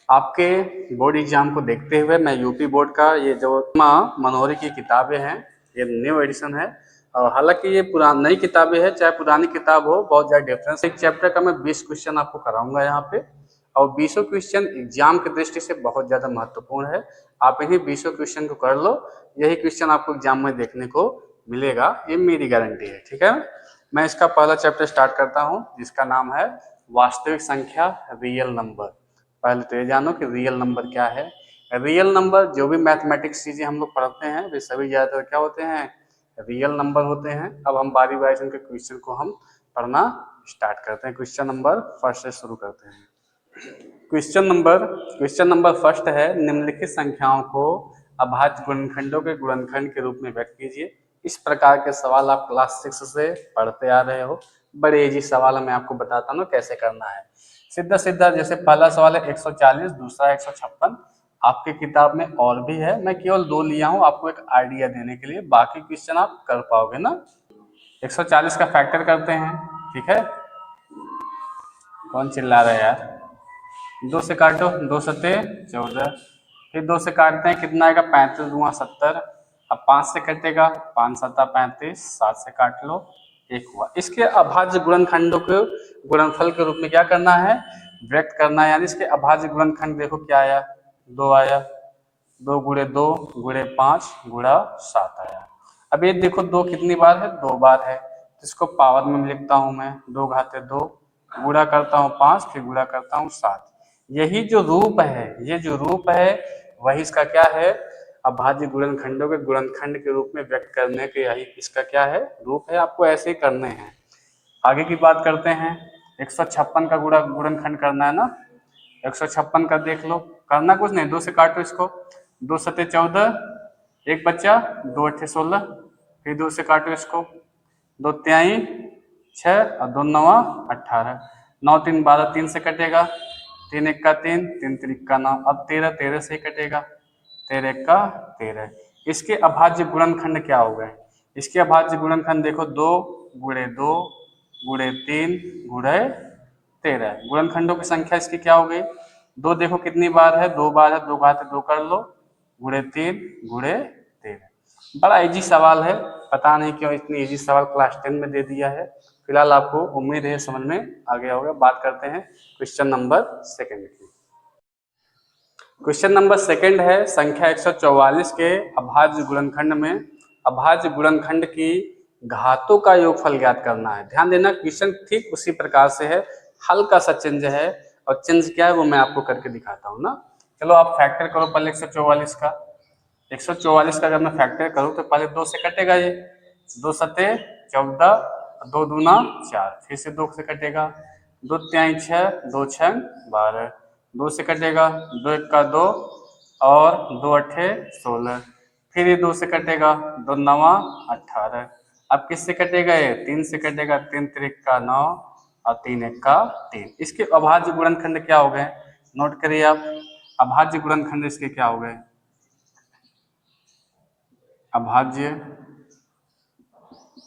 आपके board exam को देखते हुए मैं यूपी बोर्ड का ये जो माँ मनोहरी की किताबें हैं, ये न्यू एडिशन है। और हालांकि ये पुरानी नई किताबें हैं, चाहे पुरानी किताब हो, बहुत ज़्यादा डिफरेंस। एक चैप्टर का मैं 20 क्वेश्चन आपको कराऊंगा यहाँ पे, और 20 क्वेश्चन एग्जाम की दृष्टि से बहुत ज़्यादा महत्वपूर्ण है। आप इन्हीं 20 क्वेश्चन को कर लो, यही क्वेश्चन आपको एग्जाम में देखने को मिलेगा, ये मेरी गारंटी है। ठीक है, मैं इसका पहला चैप्टर स्टार्ट करता हूँ, जिसका नाम है वास्तविक संख्या, रियल नंबर। पहले तो ये जानो कि रियल नंबर क्या है। रियल नंबर, जो भी मैथमेटिक्स चीजें हम लोग पढ़ते हैं वे सभी ज्यादातर क्या होते हैं, रियल नंबर होते हैं। अब हम बारी बारी से उनके क्वेश्चन को हम पढ़ना स्टार्ट करते हैं। क्वेश्चन नंबर फर्स्ट से शुरू करते हैं। क्वेश्चन नंबर फर्स्ट है, निम्नलिखित संख्याओं को अभाज्य गुणनखंडों के गुणनखंड के रूप में व्यक्त कीजिए। इस प्रकार के सवाल आप क्लास 6 से पढ़ते आ रहे हो। बड़े इजी सवाल मैं आपको बताता हूँ कैसे करना है। सीधा सीधा, जैसे पहला सवाल है 140, दूसरा 156। आपके किताब में और भी है, मैं केवल 2 लिया हूँ आपको एक आइडिया देने के लिए, बाकी क्वेश्चन आप कर पाओगे ना। 140 का फैक्टर करते हैं, ठीक है। कौन चिल्ला रहा है यार? 2 से काटो, 2 सत्ते 14, फिर 2 से काटते हैं, कितना आएगा, 35 दूना 70। अब 5 से कटेगा, 5 सत्ता 35, 7 से काट लो, 1 हुआ। इसके अभाज्य गुणनखंडों को गुणनफल के रूप में क्या करना है, व्यक्त करना है। यानी इसके अभाज्य गुणनखंड देखो क्या आया, 2 आया, 2 गुणे 2 गुणे 5 गुणा 7 आया। अब ये देखो 2 कितनी बार है, 2 बार है। इसको पावर में लिखता हूं मैं, 2 घाते 2, गुणा करता हूँ 5, फिर गुणा करता हूँ 7। यही जो रूप है, ये जो रूप है वही इसका क्या है, अभाज्य गुणनखंडों के गुणनखंड के रूप में व्यक्त करने के यही इसका क्या है, रूप है। आपको ऐसे ही करने हैं। आगे की बात करते हैं। 156 का गुणनखंड करना है ना। 156 का देख लो, करना कुछ नहीं, 2 से काटो इसको, 2 सत्ते 14, एक बच्चा, 2 अट्ठे 16, फिर 2 से काटो इसको, 2 त्याई 6 और 2 नवा 18, 9 3 12, 3 से कटेगा, 3 एक का 3, 3 त्रिक का 9। अब 13, 13 से ही कटेगा, 13 एक का 13। इसके अभाज्य गुणनखंड क्या हो गए, इसके अभाज्य गुणनखंड देखो, 2 गुणे 2 गुणे 3 गुणे 13। गुणनखंडों की संख्या इसकी क्या हो गई, 2 देखो कितनी बार है, 2 बार है, 2 घाते 2 कर लो, गुणे 3 गुणे 13। बड़ा इजी सवाल है, पता नहीं क्यों इतनी इजी सवाल क्लास 10 में दे दिया है। फिलहाल आपको उम्मीद है समझ में आ गया होगा। बात करते हैं क्वेश्चन नंबर सेकंड की। क्वेश्चन नंबर सेकंड है, संख्या 144 के अभाज्य गुणनखंड में अभाज्य गुणनखंड की घातों का योगफल ज्ञात करना है। ध्यान देना, क्वेश्चन ठीक उसी प्रकार से है, हल्का सा चेंज है, और चेंज क्या है वो मैं आपको करके दिखाता हूँ ना। चलो आप फैक्टर करो पहले 144 का। 144 का जब मैं फैक्टर करूँ तो पहले 2 से कटेगा, ये 2 सत्ते 14, 2 दूना 4, फिर से 2 से कटेगा, 2 त्याई 6, 2 छंग 12, 2 से कटेगा, 2 एक का 2 और 2 अट्ठे 16, फिर ये 2 से कटेगा, 2 नवा 18। अब किससे कटेगा, ये 3 से कटेगा, 3 त्रिक का 9 और 3 एक का 3। इसके अभाज्य गुणनखंड क्या हो गए, नोट करिए आप। अभाज्य गुणनखंड इसके क्या हो गए, अभाज्य,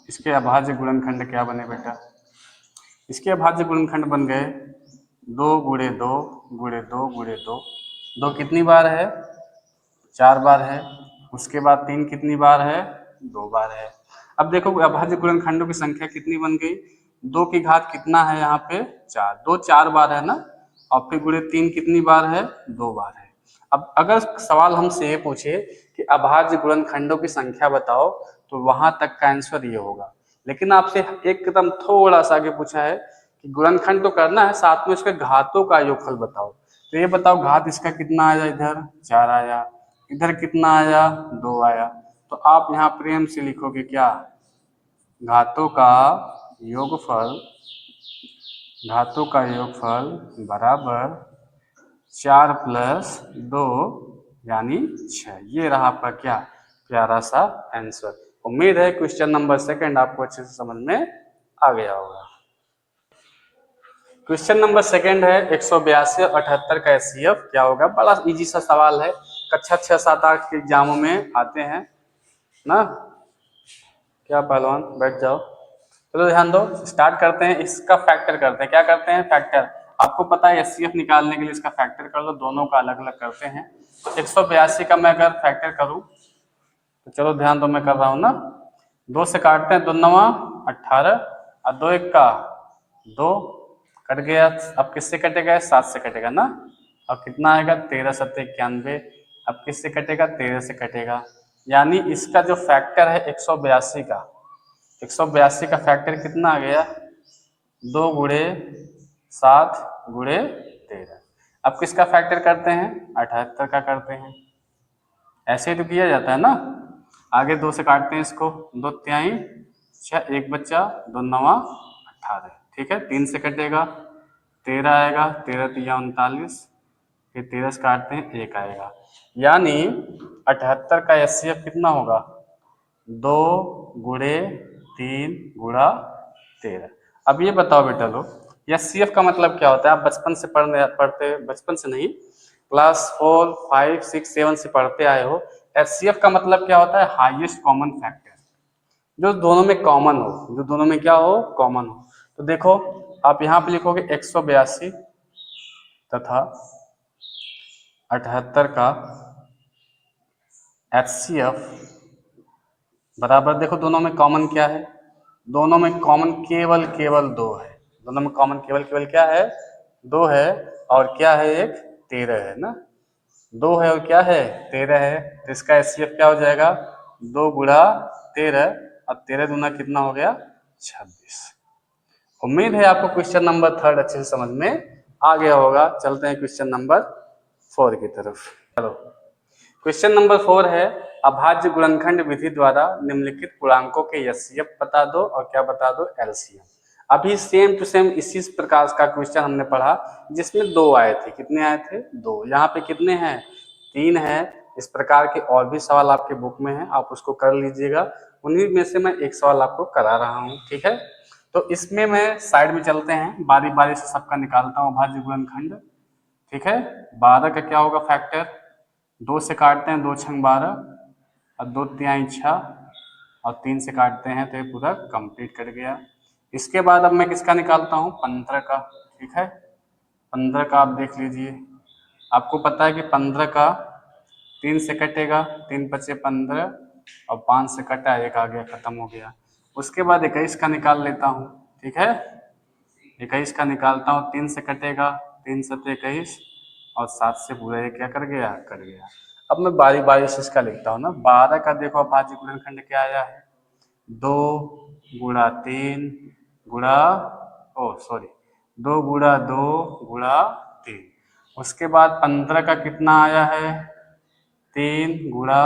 इसके अभाज्य गुणनखंड क्या बने बेटा, इसके अभाज्य गुणनखंड बन गए 2 गुणे 2 गुणे 2 गुणे 2। 2 कितनी बार है, 4 बार है। उसके बाद 3 कितनी बार है, 2 बार है। अब देखो अभाज्य गुणनखंडों की संख्या कितनी बन गई, 2 की घात कितना है यहाँ पे 4, 2 4 बार है ना, और फिर गुणे 3 कितनी बार है, 2 बार है। अब अगर सवाल हमसे ये पूछे कि अभाज्य गुणनखंडों की संख्या बताओ, तो वहां तक का आंसर ये होगा। लेकिन आपसे एक कदम थोड़ा सा आगे पूछा है कि गुणनखंड तो करना है, साथ में उसके घातों का योगफल बताओ। तो ये बताओ घात इसका कितना आया, इधर 4 आया, इधर कितना आया, 2 आया। तो आप यहाँ प्रेम से लिखोगे क्या, घातों का योगफल, घातों का योगफल बराबर 4 प्लस 2 यानी 6। ये रहा आपका क्या, प्यारा सा आंसर। उम्मीद है क्वेश्चन नंबर सेकंड आपको अच्छे से समझ में आ गया होगा। क्वेश्चन नंबर सेकंड है, 182 और 78 का एचसीएफ क्या होगा। बड़ा इजी सा सवाल है, कक्षा 6 7 8 के एग्जामों में आते हैं ना। क्या पहलवान, बैठ जाओ। चलो ध्यान दो, स्टार्ट करते हैं। इसका फैक्टर करते हैं, क्या करते हैं, फैक्टर। आपको पता है एचसीएफ निकालने के लिए इसका फैक्टर कर लो, दोनों का अलग अलग करते हैं। तो 182 का मैं अगर फैक्टर करूं तो चलो ध्यान दो, मैं कर रहा हूं ना, 2 से काटते हैं, 2 9 18 और 2 1 का 2 कट गया। अब किससे कटेगा? 7 से कटेगा ना। अब कितना आएगा? 13 7 91। अब किससे कटेगा? 13 से कटेगा। यानी इसका जो फैक्टर है 182 का, 182 का फैक्टर कितना आ गया? 2 गुणे 7 गुणे 13। अब किसका फैक्टर करते हैं? 78 का करते हैं। ऐसे ही तो किया जाता है ना। आगे 2 से काटते हैं इसको, 2 तिहाई 6, 1 बच्चा, 2 9 18। ठीक है, 3 से कटेगा, 13 आएगा, 13 तिया 39, फिर 13 से काटते हैं, 1 आएगा। यानी 78 का एचसीएफ कितना होगा? 2 गुणे 3 गुणा 13। अब ये बताओ बेटा लोग, एचसीएफ का मतलब क्या होता है? आप बचपन से पढ़ते बचपन से नहीं, क्लास 4 5 6 7 से पढ़ते आए हो। एचसीएफ का मतलब क्या होता है? हाईएस्ट कॉमन फैक्टर, जो दोनों में कॉमन हो, जो दोनों में क्या हो? कॉमन हो। तो देखो आप यहाँ पे लिखोगे 182 तथा 78 का एचसीएफ बराबर, देखो दोनों में कॉमन क्या है? दोनों में कॉमन केवल 2 है। दोनों में कॉमन केवल क्या है? 2 है। और क्या है? एक 13 है ना। 2 है और क्या है? 13 है। तो इसका एचसीएफ क्या हो जाएगा? 2 गुणा 13, और 13 दूना कितना हो गया? 26। उम्मीद है आपको क्वेश्चन नंबर 3 अच्छे से समझ में आ गया होगा। चलते हैं क्वेश्चन नंबर 4 की तरफ। चलो, क्वेश्चन नंबर 4 है, अभाज्य गुणनखंड विधि द्वारा निम्नलिखित पूर्णांकों के एचसीएफ बता दो और क्या बता दो? एलसीएम। अभी सेम टू सेम इसी प्रकार का क्वेश्चन हमने पढ़ा जिसमें 2 आए थे। कितने आए थे? 2। यहाँ पे कितने हैं? 3 हैं। इस प्रकार के और भी सवाल आपके बुक में हैं, आप उसको कर लीजिएगा। उन्हीं में से मैं एक सवाल आपको करा रहा हूँ। ठीक है, तो इसमें मैं साइड में चलते हैं, बारी बारी से सबका निकालता हूँ अभाज्य गुणनखंड। ठीक है, 12 का क्या होगा फैक्टर? 2 से काटते हैं, 2 छंग 12 और 2 तिहाई 6 और 3 से काटते हैं तो ये पूरा कंप्लीट कर गया। इसके बाद अब मैं किसका निकालता हूँ? 15 का। ठीक है, 15 का आप देख लीजिए। आपको पता है कि 15 का 3 से कटेगा, 3 बचे 15 और 5 से कटा, 1 आ गया, खत्म हो गया। उसके बाद 21 का निकाल लेता हूँ। ठीक है, 21 का निकालता हूँ, 3 से कटेगा, 3 सत्ते 21 और 7 से पूरा ये क्या कर गया? कर गया। अब मैं बारी बारी से इसका लिखता हूँ ना। 12 का देखो अभाज्य गुणनखंड क्या आया है? 2 गुणा 3 गुणा 2 गुणा 2 गुणा 3। उसके बाद 15 का कितना आया है? 3 गुणा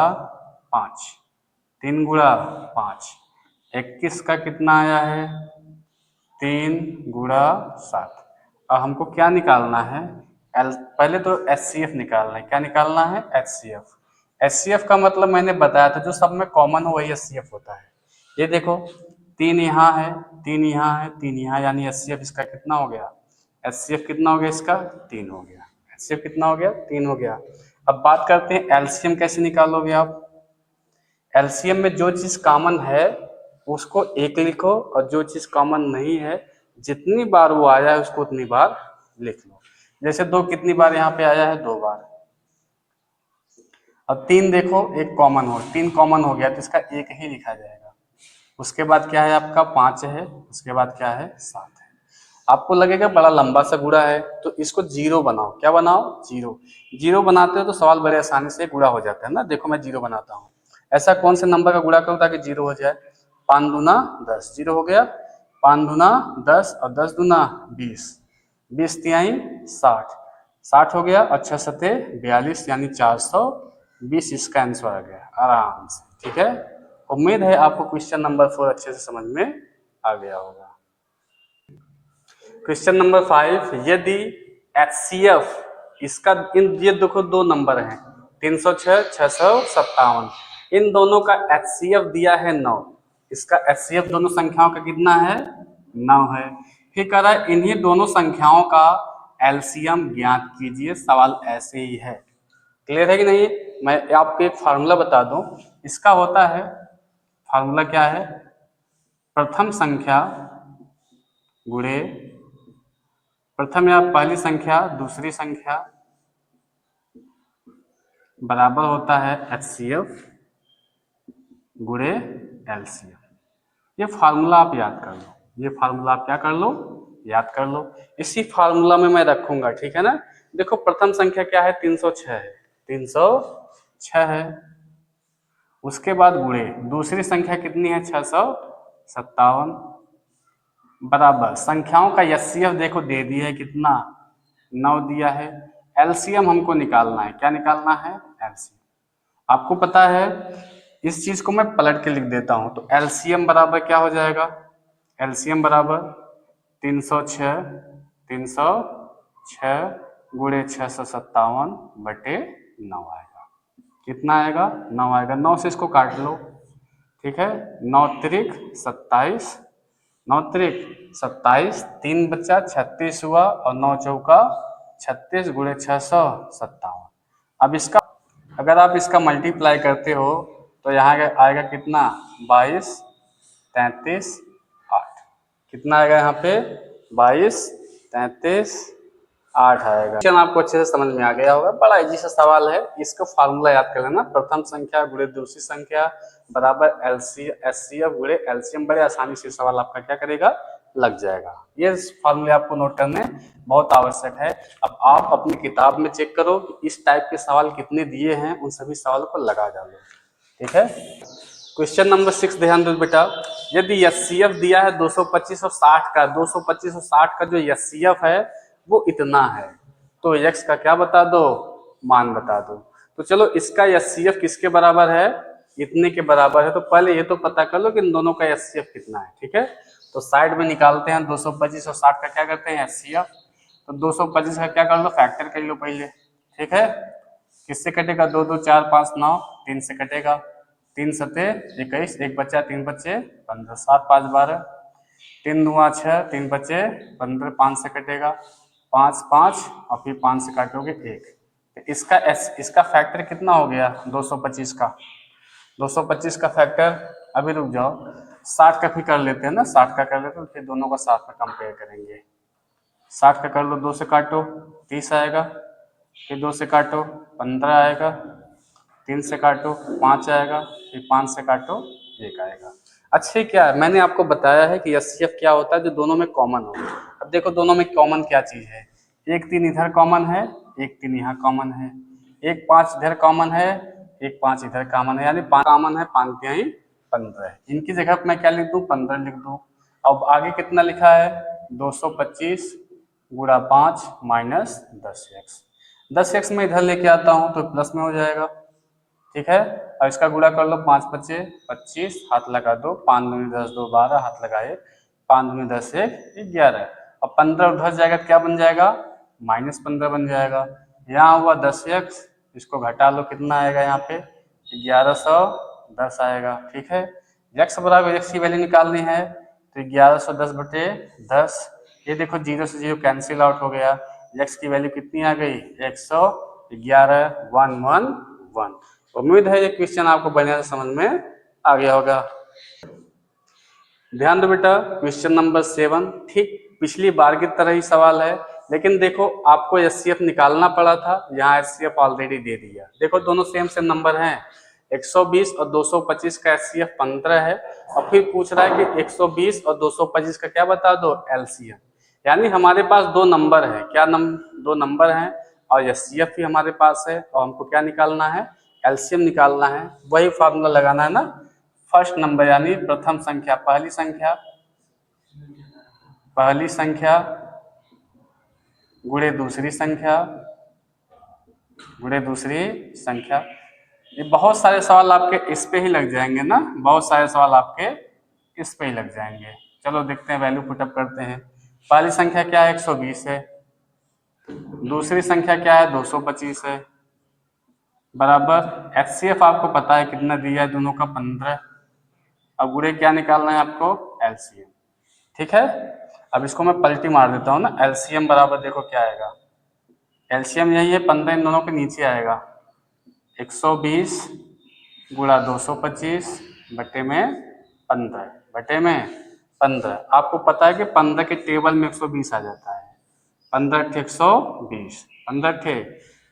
5, 3 गुणा 5। 21 का कितना आया है? 3 गुणा 7। अब हमको क्या निकालना है? पहले तो एचसीएफ निकालना है। क्या निकालना है? एचसीएफ। एचसीएफ का मतलब मैंने बताया था, जो सब में कॉमन हो वही एचसीएफ होता है। ये देखो 3 यहाँ है, 3 यहाँ है, 3 यहाँ, यानी एचसीएफ इसका कितना हो गया? एचसीएफ कितना हो गया इसका? 3 हो गया। एचसीएफ कितना हो गया? 3 हो गया। अब बात करते हैं एलसीएम कैसे निकालोगे आप। एलसीएम में जो चीज कॉमन है उसको 1 लिखो, और जो चीज कॉमन नहीं है जितनी बार वो आया है उसको उतनी बार लिख लो। जैसे 2 कितनी बार यहाँ पे आया है? 2 बार। अब 3 देखो, एक कॉमन हो, 3 कॉमन हो गया तो इसका 1 ही लिखा जाएगा। उसके बाद क्या है आपका? 5 है। उसके बाद क्या है? 7 है। आपको लगेगा बड़ा लंबा सा गुणा है, तो इसको 0 बनाओ। क्या बनाओ? 0। 0 बनाते हो तो सवाल बड़े आसानी से गुणा हो जाता है ना। देखो मैं 0 बनाता हूँ। ऐसा कौन से नंबर का गुणा करूँ ताकि 0 हो जाए? 5 दूना 10, 0 हो गया। 5 दूना 10 और 10 दूना 20, 20 तिहाई 60, 60 हो गया। अच्छा 7 42, यानी 420 इसका आंसर आ गया आराम से। ठीक है, उम्मीद है आपको क्वेश्चन नंबर 4 अच्छे से समझ में आ गया होगा। क्वेश्चन नंबर 5, यदि एचसीएफ इसका, इन ये देखो 2 नंबर हैं 306 657, इन दोनों का एचसीएफ दिया है 9। इसका एचसीएफ दोनों संख्याओं का कितना है? 9 है। फिर कह रहा है इन्हीं दोनों संख्याओं का एलसीएम ज्ञात कीजिए। सवाल ऐसे ही है। क्लियर है कि नहीं? मैं आपको एक फार्मूला बता दूं। इसका होता है, फार्मूला क्या है? प्रथम संख्या गुणे प्रथम या पहली संख्या दूसरी संख्या बराबर होता है HCF गुणे LCM। ये फार्मूला आप याद कर लो, ये फार्मूला आप क्या कर लो, याद कर लो। इसी फार्मूला में मैं रखूंगा, ठीक है ना। देखो प्रथम संख्या क्या है, 306 है, 306 है। उसके बाद गुणे दूसरी संख्या कितनी है, 657 बराबर संख्याओं का HCF देखो दे दिया है कितना, 9 दिया है। LCM हमको निकालना है, क्या निकालना है, LCM। आपको पता है इस चीज को मैं पलट के लिख देता हूं, तो LCM बराबर क्या हो जाएगा, LCM बराबर 306 गुणे 657 बटे 9 आएगा। कितना आएगा, 9 आएगा। 9 से इसको काट लो, ठीक है। 9 त्रिक 27, 9 त्रिक 27, 3 बचा 36 हुआ और 9 चौका 36 गुणे 657। अब इसका अगर आप इसका मल्टीप्लाई करते हो तो यहाँ आएगा कितना, 22 33 8। कितना आएगा यहाँ पे, 22 33 8 आएगा। क्वेश्चन आपको अच्छे से समझ में आ गया होगा, बड़ा इजी सा सवाल है। इसका फार्मूला याद कर लेना, प्रथम संख्या गुणे दूसरी संख्या बराबर HCF गुणे LCM। बड़े आसानी से सवाल आपका क्या करेगा, लग जाएगा। ये फार्मूले आपको नोट करने बहुत आवश्यक है। अब आप अपनी किताब में चेक करो कि इस टाइप के सवाल कितने दिए हैं, उन सभी सवालों को लगा डालो, ठीक है। क्वेश्चन नंबर 6 ध्यान दो बेटा, यदि HCF दिया है 225 और 60 का, 225 और 60 का जो HCF है वो इतना है, तो x का क्या बता दो, मान बता दो। तो चलो इसका HCF किसके बराबर है, इतने के बराबर है। तो पहले ये तो पता कर लो कि इन दोनों का HCF कितना है, ठीक है। तो साइड में निकालते हैं, 225 और 60 का क्या करते हैं, HCF। तो 225 का क्या कर लो, फैक्टर कर लो पहले, ठीक है। किससे कटेगा, 2 2 4 5 9, 3 से कटेगा, 3 सते 21, 1 बचा, 3 बचे 15, 7 5 12, 3 दूना 6, 3 बचे 15, 5 से कटेगा, 5 5 और फिर 5 से काटोगे 1। तो इसका फैक्टर कितना हो गया, 225 का, 225 का फैक्टर, अभी रुक जाओ, 60 का भी कर लेते हैं ना, 60 का कर लेते हैं, फिर दोनों का साथ में कंपेयर करेंगे। 60 का कर लो, 2 से काटो 30 आएगा, फिर 2 से काटो 15 आएगा, 3 से काटो 5 आएगा, फिर 5 से काटो 1 आएगा। अच्छा क्या है, मैंने आपको बताया है कि HCF क्या होता है, जो दोनों में कॉमन हो। अब देखो दोनों में कॉमन क्या चीज है, 1 3 इधर कॉमन है, 1 3 यहाँ कॉमन है, 1 5 इधर कॉमन है, 1 5 इधर कॉमन है, यानी 5 कॉमन है, 5 तिहाई 15 है। इनकी जगह पर मैं क्या लिख दूं, 15 लिख दूं। अब आगे कितना लिखा है, 225 गुणा 5 माइनस 10x। 10x में इधर लेके आता हूं तो प्लस में हो जाएगा, ठीक है। और इसका गुणा कर लो, 5 बचे 25, हाथ लगा दो, 5 दूनी 10 2 12, हाथ लगाए, 5 दूनी 10 1 11, और 15 उधर जाएगा क्या बन जाएगा, -15 बन जाएगा। यहाँ हुआ 10x, इसको घटा लो, कितना आएगा यहाँ पे 1110 आएगा, ठीक है। x बराबर x की वैल्यू निकालनी है, तो 1110 बटे 10, ये देखो 0 से 0 कैंसिल आउट हो गया, x की वैल्यू कितनी आ गई, 111 111। उम्मीद है ये क्वेश्चन आपको बढ़िया से समझ में आ गया होगा। ध्यान दो बेटा, क्वेश्चन नंबर 7 ठीक पिछली बार की तरह ही सवाल है, लेकिन देखो आपको HCF निकालना पड़ा था, यहाँ HCF ऑलरेडी दे दिया। देखो दोनों सेम सेम नंबर हैं, 120 और 225 का HCF 15 है, और फिर पूछ रहा है कि 120 और 225 का क्या बता दो, LCM। यानी हमारे पास दो नंबर है, क्या दो नंबर हैं, और HCF भी हमारे पास है, और हमको क्या निकालना है, LCM निकालना है। वही फार्मूला लगाना है ना, फर्स्ट नंबर यानी प्रथम संख्या, पहली संख्या गुणे दूसरी संख्या ये बहुत सारे सवाल आपके इस पे ही लग जाएंगे ना, बहुत सारे सवाल आपके इस पे ही लग जाएंगे। चलो देखते हैं, वैल्यू पुटअप करते हैं। पहली संख्या क्या है, 120 है, दूसरी संख्या क्या है, 225 है, बराबर HCF आपको पता है कितना दिया है दोनों का, 15। अब गुणे क्या निकालना है आपको, LCM, ठीक है। अब इसको मैं पलटी मार देता हूँ ना, LCM बराबर देखो क्या आएगा, LCM यही है 15, इन दोनों के नीचे आएगा, 120 गुणा 225 बटे में 15 आपको पता है कि 15 के टेबल में 120 आ जाता है, 15 × 120, 15 ×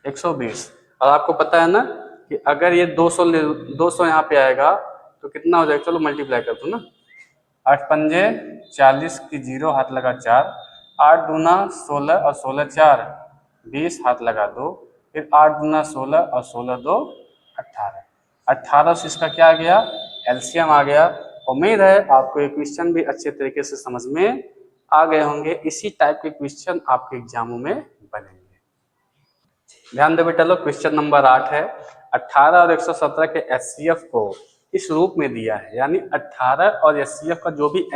120। और आपको पता है ना कि अगर ये 200 200 यहाँ पे आएगा तो कितना हो जाएगा, चलो मल्टीप्लाई कर दो ना। 8 पंजे 40 की 0 हाथ लगा 4, 8 दूना 16 और 16 4 20 हाथ लगा 2, फिर 8 दूना 16 और 16 2 18, 18 से इसका क्या आ गया, एलसीएम आ गया। उम्मीद है आपको ये क्वेश्चन भी अच्छे तरीके से समझ में आ गए होंगे। इसी टाइप के क्वेश्चन आपके एग्जामों में बनेंगे। ध्यान दे बेटा लोग, क्वेश्चन नंबर 8 है 18 और 117 के एचसीएफ को इस रूप में दिया है, यानी 18 और एचसीएफ का जो भी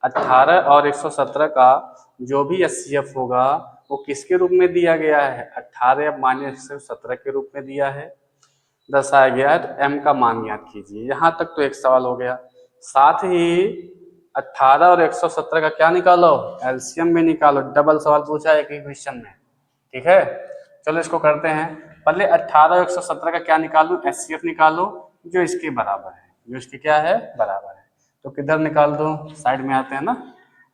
18 और 117 का जो भी एचसीएफ होगा वो किसके रूप में दिया गया है, 18 माइनस 117 के रूप में दिया है, दर्शाया गया है। तो एम का मान ज्ञात कीजिए। यहाँ तक तो एक सवाल हो गया। साथ ही 18 और 117 का क्या निकालो, एलसीएम भी निकालो। डबल सवाल पूछा है एक ही क्वेश्चन में, ठीक है। चलो इसको करते हैं। पहले 18 और 117 का क्या निकालो, एचसीएफ निकालो जो इसके बराबर है, जो इसके क्या है, बराबर है। तो किधर निकाल दो, साइड में आते हैं ना।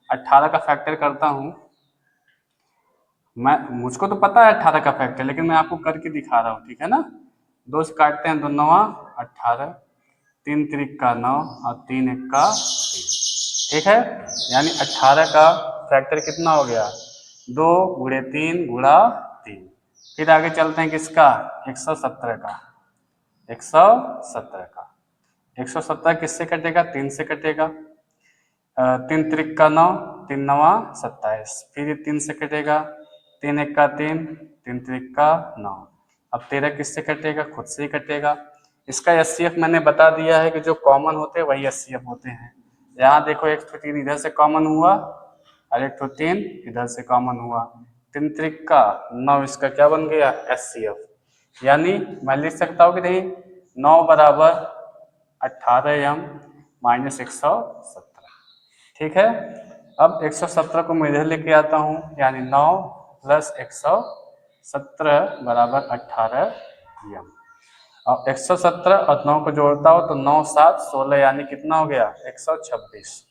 18 का फैक्टर करता हूँ मैं, मुझको तो पता है 18 का फैक्टर, लेकिन मैं आपको करके दिखा रहा हूँ, ठीक है ना। 2 से काटते हैं, 2 9 18, 3 त्रिक का 9 और 3 1 का 3, ठीक है। यानी 18 का फैक्टर कितना हो गया, 2 गुणे 3 गुणा 3। फिर आगे चलते हैं किसका, 117 का, 117 का 117 किससे कटेगा, 3 से कटेगा। 3 त्रिक का 9, 3 9 27, फिर ये 3 से कटेगा, 3 1 का 3, 3 त्रिक का 9। अब 13 किससे कटेगा, खुद से ही कटेगा। इसका एचसीएफ मैंने बता दिया है कि जो कॉमन होते हैं वही एचसीएफ होते हैं। यहाँ देखो, एक तो 3 इधर से कॉमन हुआ और एक तो 3 इधर से कॉमन हुआ। 3 त्रिक का 9, इसका क्या बन गया, एचसीएफ। यानी मैं लिख सकता हूँ कि नहीं, 9 बराबर 18m माइनस 117, ठीक है। अब 117 को मैं इधर लेके आता हूँ, यानी 9 प्लस 117 बराबर 18m। और 117 और 9 को जोड़ता हो तो 9 7 16, यानी कितना हो गया, 126।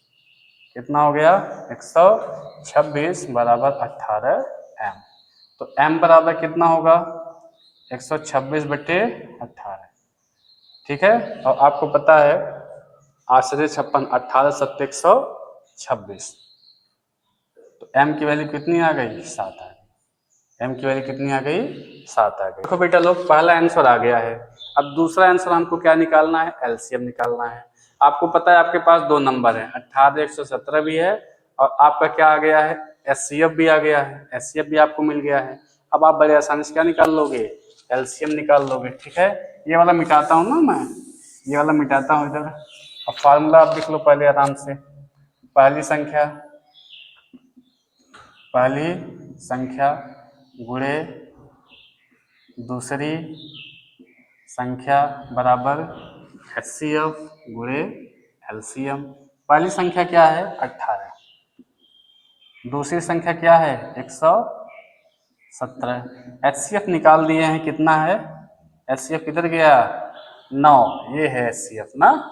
कितना हो गया, 126 बराबर 18m। तो m बराबर कितना होगा, 126 बटे 18, ठीक है। और आपको पता है 8 से 56, 18 7 126, तो m की वैल्यू कितनी आ गई, 7 आ गई। m की वैल्यू कितनी आ गई, 7 आ गई। देखो बेटा लोग, पहला आंसर आ गया है। अब दूसरा आंसर हमको क्या निकालना है, एलसीएम निकालना है। आपको पता है आपके पास दो नंबर है, 18 117 भी है और आपका क्या आ गया है, एचसीएफ भी आ गया है, एचसीएफ भी आपको मिल गया है। अब आप बड़े आसानी से क्या निकाल लोगे, एलसीएम निकाल लोगे, ठीक है। ये वाला मिटाता हूँ ना मैं, ये वाला मिटाता हूँ इधर। अब फार्मूला आप लिख लो पहले आराम से। पहली संख्या गुणे दूसरी संख्या बराबर एचसीएफ गुणे एलसीएम। पहली संख्या क्या है, 18, दूसरी संख्या क्या है, 117। एचसीएफ निकाल दिए हैं, कितना है, एचसीएफ किधर गया, 9, ये है एचसीएफ ना।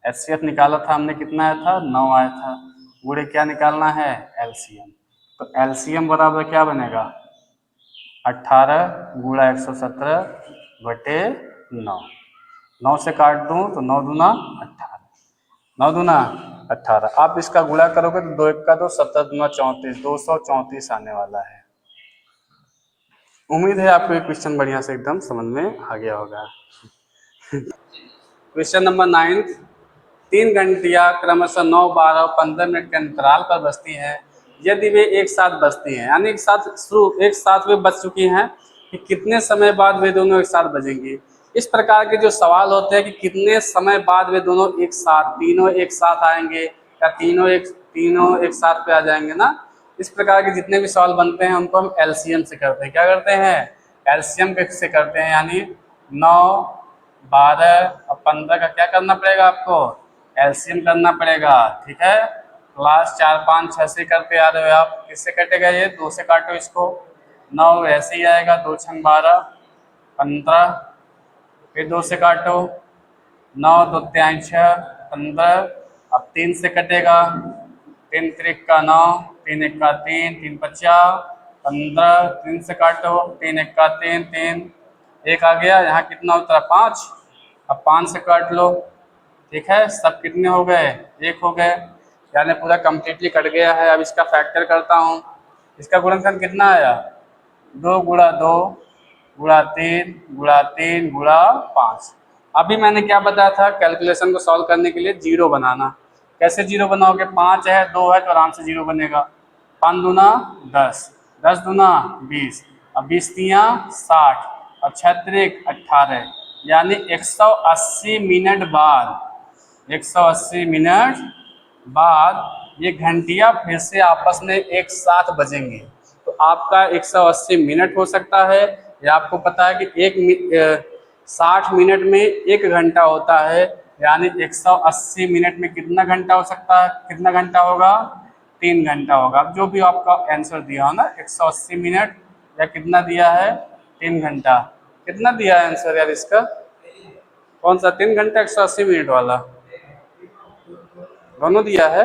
एचसीएफ निकाला था हमने, कितना आया था, 9 आया था। गुणे क्या निकालना है, एलसीएम। तो एलसीएम बराबर क्या बनेगा, 18 गुणा 117 बटे 9। 9 से काट दूं तो 9 दूना 18, 9 दूना 18। आप इसका गुणा करोगे तो 2 1 का 2, 17 दूना 34, 234 आने वाला है। उम्मीद है आपको ये क्वेश्चन बढ़िया से एकदम समझ में आ गया होगा। क्वेश्चन नंबर 9, 3 घंटियां क्रमशः 9 12 और 15 मिनट के अंतराल पर बजती हैं। यदि वे एक साथ बजती हैं, यानी एक साथ वे बज चुकी हैं, कि कितने समय बाद वे दोनों एक साथ बजेंगी। इस प्रकार के जो सवाल होते हैं कि कितने समय बाद वे दोनों एक साथ, तीनों एक साथ आएंगे या तीनों एक साथ पे आ जाएंगे ना, इस प्रकार के जितने भी सवाल बनते हैं उनको हम एलसीएम से करते हैं। क्या करते हैं, एलसीएम से करते हैं। यानी 9 12 और 15 का क्या करना पड़ेगा आपको, एलसीएम करना पड़ेगा, ठीक है। क्लास 4 5 6 से करते आ रहे हो आप, किससे कटेगा, ये 2 से काटो इसको, 9 ऐसे ही आएगा, 2 छंग 12 15, फिर 2 से काटो, 9 2 3 6 15। अब 3 से कटेगा, 3 त्रिक का 9, 3 1 का 3, 3 50, 15, 3 से काटो, 3 एक का 3, 3 एक आ गया, यहाँ कितना होता है 5, अब 5 से काट लो। ठीक है, सब कितने हो गए, 1 हो गए, यानी पूरा कंप्लीटली कट गया है। अब इसका फैक्टर करता हूँ, इसका गुणनखंड कितना आया, 2 गुणा 2 गुणा 3 गुणा 3 गुणा 5। अभी मैंने क्या बताया था, कैलकुलेशन को सॉल्व करने के लिए जीरो बनाना। कैसे जीरो बनाओगे, 5 है 2 है तो आराम से जीरो बनेगा। 5 दूना 10, 10 दूना 20, अब 20 तिया 60 और 6 तिरिक 18, यानी 180 मिनट बाद, 180 मिनट बाद ये घंटियां फिर से आपस में एक साथ बजेंगी। तो आपका 180 मिनट हो सकता है, या आपको पता है कि 60 मिनट में 1 घंटा होता है, यानी 180 मिनट में कितना घंटा हो सकता है, कितना घंटा होगा, 3 घंटा होगा। अब जो भी आपका आंसर दिया हो ना, 180 मिनट या कितना दिया है, 3 घंटा, कितना दिया है आंसर यार इसका, कौन सा 3 घंटा 180 मिनट वाला, दोनों दिया है,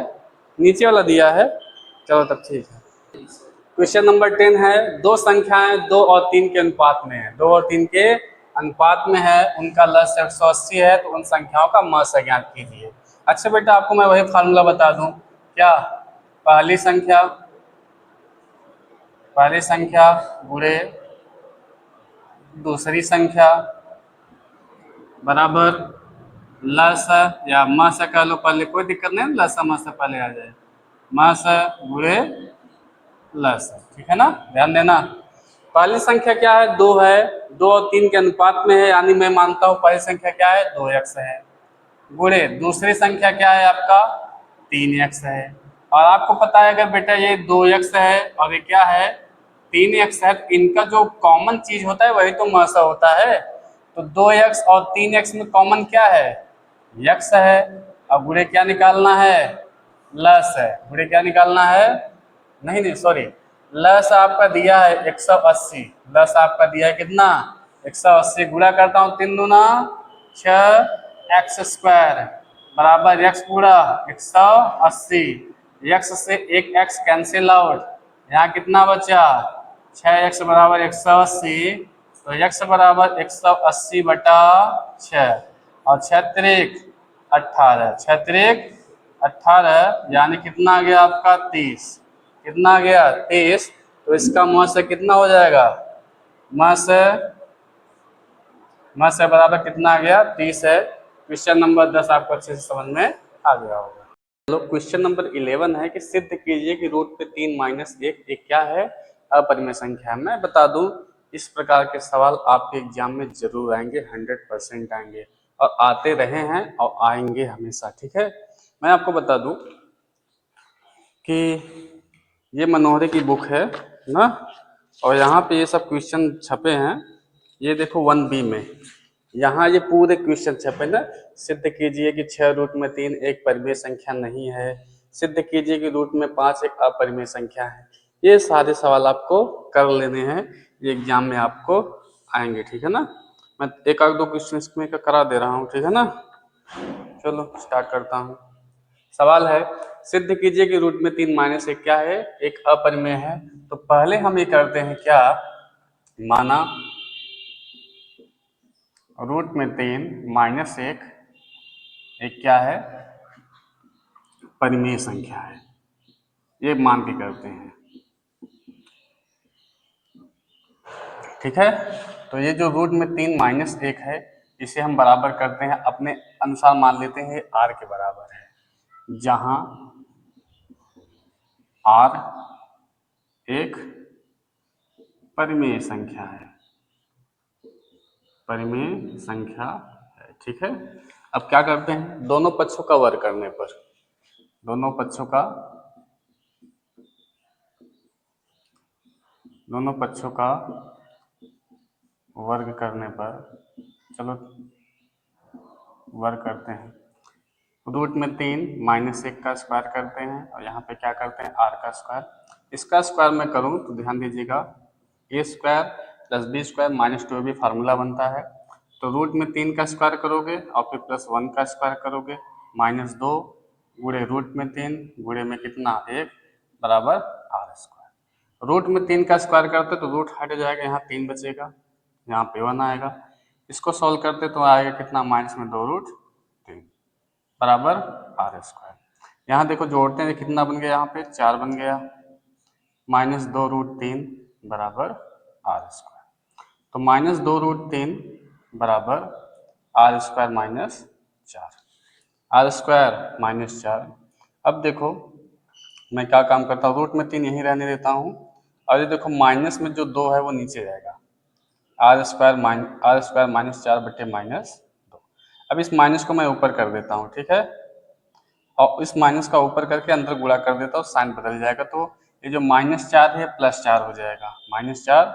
नीचे वाला दिया है, चलो तब ठीक है। क्वेश्चन नंबर 10 है, दो संख्याएं 2 और 3 के अनुपात में है, 2 और 3 के अनुपात में है, उनका लसागु 180 है, तो उन संख्याओं का मसागु ज्ञात कीजिए। अच्छा बेटा, आपको मैं वही फार्मूला बता दूं क्या, पहली संख्या, पहली संख्या गुणे दूसरी संख्या बराबर लस या मस का लो पहले, कोई दिक्कत नहीं, लस मस पहले आ जाए, मस गुणे लस, ठीक है ना, ध्यान देना। पहली संख्या क्या है, 2 है, 2 और 3 के अनुपात में है, यानी मैं मानता हूं पहली संख्या क्या है, 2x है, गुणे दूसरी संख्या क्या है आपका, 3x है। और आपको पता है अगर बेटा ये 2x है और ये क्या है 3x है, तो इनका जो कॉमन चीज होता है वही तो महसा होता है। तो 2x और 3x में कॉमन क्या है, x है, और गुणे क्या निकालना है, लस है, गुणे क्या निकालना है, नहीं नहीं सॉरी, लस आपका दिया है 180, लस आपका दिया है कितना, 180, गुणा करता हूँ 3 दूना 6 एक्स स्क्वायर बराबर x गुणा 180, x से एक x कैंसिल आउट, यहाँ कितना बचा, 6x बराबर 180, तो x बराबर 180 बटा 6, और 6 तिरिक 18, 6 तिरिक 18, यानी कितना आ गया आपका 30, कितना आ गया 30, तो इसका मास कितना हो जाएगा, मास बराबर कितना आ गया 30 है। क्वेश्चन नंबर 10 आपको अच्छे से समझ में आ गया होगा। चलो क्वेश्चन नंबर 11 है कि सिद्ध कीजिए कि रूट पे 3 माइनस 1 एक क्या है, अपरिमेय संख्या है। मैं बता दूं इस प्रकार के सवाल आपके एग्जाम में जरूर आएंगे, 100% आएंगे, और आते रहे हैं और आएंगे हमेशा, ठीक है। मैं आपको बता दूं कि ये मनोहरे की बुक है ना, और यहाँ पे ये सब क्वेश्चन छपे हैं, ये देखो 1B में, यहाँ ये पूरे क्वेश्चन छपे ना, सिद्ध कीजिए कि 6 रूट में 3 एक परिमेय संख्या नहीं है, सिद्ध कीजिए कि रूट में 5 एक अपरिमेय संख्या है। ये सारे सवाल आपको कर लेने हैं, ये एग्जाम में आपको आएंगे, ठीक है ना। मैं एक आध दो क्वेश्चन इसमें का करा दे रहा हूँ, ठीक है ना। चलो स्टार्ट करता हूँ। सवाल है, सिद्ध कीजिए कि रूट में 3 माइनस 1 क्या है, एक अपरिमेय है। तो पहले हम ये करते हैं क्या, माना रूट में 3 माइनस 1 एक क्या है, परिमेय संख्या है, ये मान के करते हैं, ठीक है। तो ये जो रूट में 3 माइनस 1 है, इसे हम बराबर करते हैं, अपने अनुसार मान लेते हैं r के बराबर है, जहां r एक परिमेय संख्या है, परिमेय संख्या है, ठीक है। अब क्या करते हैं, दोनों पक्षों का वर्ग करने पर, दोनों पक्षों का, दोनों पक्षों का वर्ग करने पर, चलो वर्ग करते हैं, रूट में 3 माइनस 1 का स्क्वायर करते हैं, और यहाँ पे क्या करते हैं r का स्क्वायर। इसका स्क्वायर मैं करूँ तो ध्यान दीजिएगा, a square plus b square minus 2 भी फार्मूला बनता है। तो रूट में 3 का स्क्वायर करोगे और फिर प्लस 1 का स्क्वायर करोगे, माइनस 2 गुणे रूट में 3 गुणे में कितना 1 बराबर r स्क्वायर। रूट में 3 का स्क्वायर करते तो रूट हट जाएगा, यहाँ 3 बचेगा, यहाँ पे 1 आएगा। इसको सॉल्व करते तो आएगा कितना, माइनस में 2√3 बराबर आर स्क्वायर। यहाँ देखो जोड़ते हैं कितना बन गया, यहाँ पे 4 बन गया, माइनस 2√3 बराबर आर स्क्वायर। तो माइनस 2√3 बराबर r square minus 4, r square minus 4। अब देखो मैं क्या काम करता हूँ, रूट में 3 यहीं रहने देता हूँ, और ये देखो माइनस में जो 2 है वो नीचे जाएगा, आर स्क्वायर माइनस 4 बटे माइनस 2। अब इस माइनस को मैं ऊपर कर देता हूँ, ठीक है, और इस माइनस का ऊपर करके अंदर गुणा कर देता हूँ, साइन बदल जाएगा। तो ये जो -4 है +4 हो जाएगा, -4